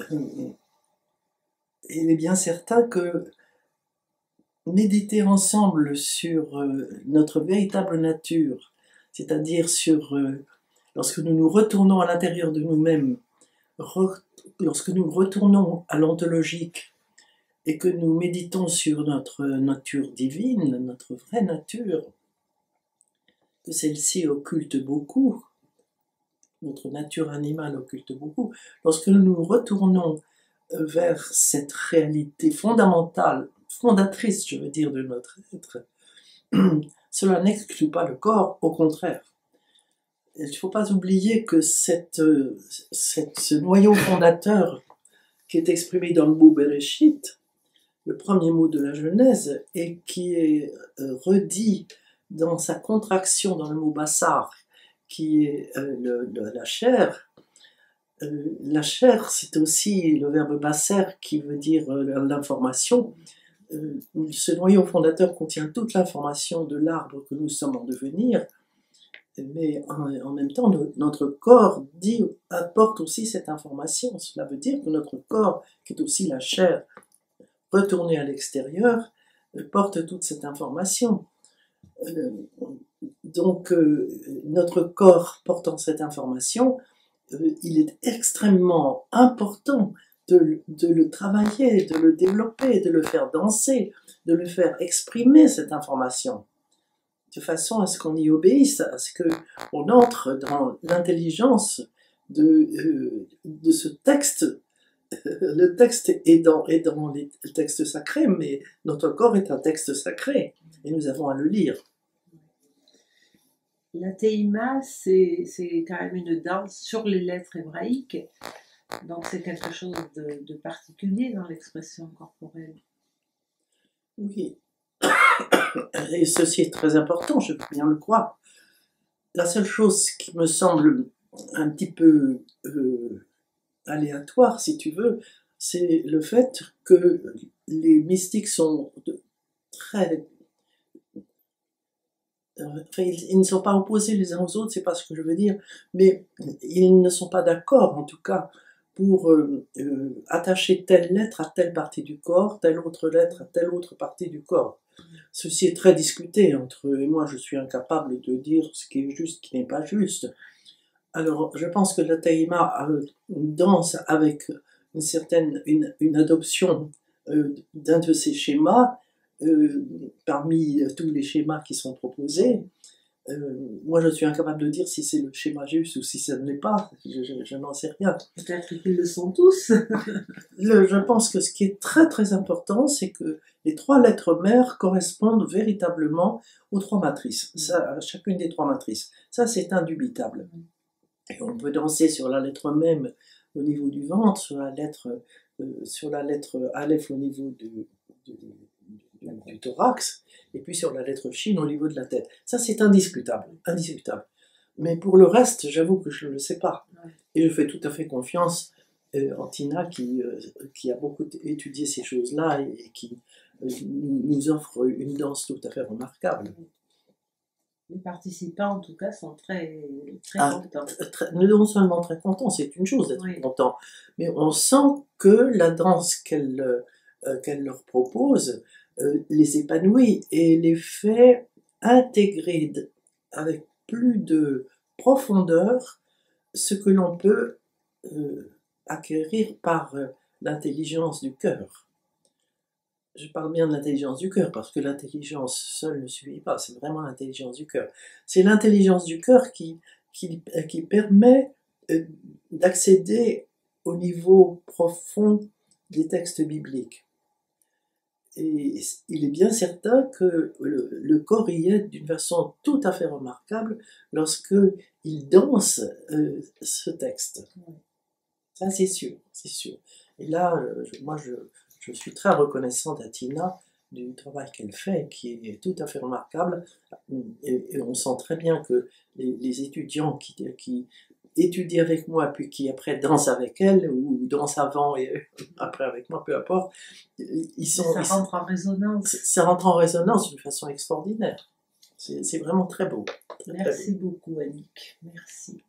il est bien certain que méditer ensemble sur notre véritable nature, c'est-à-dire sur lorsque nous nous retournons à l'intérieur de nous-mêmes, lorsque nous retournons à l'ontologique et que nous méditons sur notre nature divine, notre vraie nature, que celle-ci occulte beaucoup, notre nature animale occulte beaucoup, lorsque nous nous retournons vers cette réalité fondamentale, fondatrice, je veux dire, de notre être, cela n'exclut pas le corps, au contraire. Il ne faut pas oublier que ce noyau fondateur qui est exprimé dans le mot Bereshit, le premier mot de la Genèse, et qui est redit dans sa contraction dans le mot Bassar, qui est la chair. La chair, c'est aussi le verbe basser qui veut dire l'information. Ce noyau fondateur contient toute l'information de l'arbre que nous sommes en devenir, mais en même temps, notre corps apporte aussi cette information. Cela veut dire que notre corps, qui est aussi la chair retournée à l'extérieur, porte toute cette information. Donc, notre corps portant cette information, il est extrêmement important de le travailler, de le développer, de le faire danser, de le faire exprimer cette information, de façon à ce qu'on y obéisse, à ce qu'on entre dans l'intelligence de ce texte. Le texte est dans les textes sacrés, mais notre corps est un texte sacré, et nous avons à le lire. La Teima, c'est quand même une danse sur les lettres hébraïques, donc c'est quelque chose de particulier dans l'expression corporelle. Oui, et ceci est très important, je peux bien le croire. La seule chose qui me semble un petit peu aléatoire, si tu veux, c'est le fait que les mystiques sont très... Enfin, ils ne sont pas opposés les uns aux autres, c'est pas ce que je veux dire, mais ils ne sont pas d'accord, en tout cas, pour attacher telle lettre à telle partie du corps, telle autre lettre à telle autre partie du corps. Ceci est très discuté entre eux, et moi je suis incapable de dire ce qui est juste, ce qui n'est pas juste. Alors, je pense que la Taïma danse avec une adoption d'un de ces schémas, parmi tous les schémas qui sont proposés. Moi, je suis incapable de dire si c'est le schéma juste ou si ça ne l'est pas. Je n'en sais rien. Peut-être qu'ils le sont tous. Je pense que ce qui est très très important, c'est que les trois lettres mères correspondent véritablement aux trois matrices. Ça, à chacune des trois matrices. Ça, c'est indubitable. Et on peut danser sur la lettre même au niveau du ventre, sur la lettre Aleph au niveau du thorax, et puis sur la lettre Shin au niveau de la tête. Ça, c'est indiscutable, indiscutable. Mais pour le reste, j'avoue que je ne le sais pas. Et je fais tout à fait confiance en Tina qui a beaucoup étudié ces choses-là et qui nous offre une danse tout à fait remarquable. Les participants, en tout cas, sont très contents. Non seulement très contents, c'est une chose d'être content, mais on sent que la danse qu'elle leur propose les épanouit et les fait intégrer avec plus de profondeur ce que l'on peut acquérir par l'intelligence du cœur. Je parle bien de l'intelligence du cœur, parce que l'intelligence seule ne suffit pas, c'est vraiment l'intelligence du cœur. C'est l'intelligence du cœur qui permet d'accéder au niveau profond des textes bibliques. Et il est bien certain que le corps y est d'une façon tout à fait remarquable lorsque il danse ce texte. Ça, c'est sûr, c'est sûr. Et là, moi, je suis très reconnaissante à Tina du travail qu'elle fait, qui est tout à fait remarquable. Et on sent très bien que les étudiants qui étudient avec moi, puis qui après dansent avec elle, ou dansent avant et après avec moi, peu importe, ça rentre en résonance. Ça rentre en résonance d'une façon extraordinaire. C'est vraiment très beau. Merci beaucoup, Annick. Merci.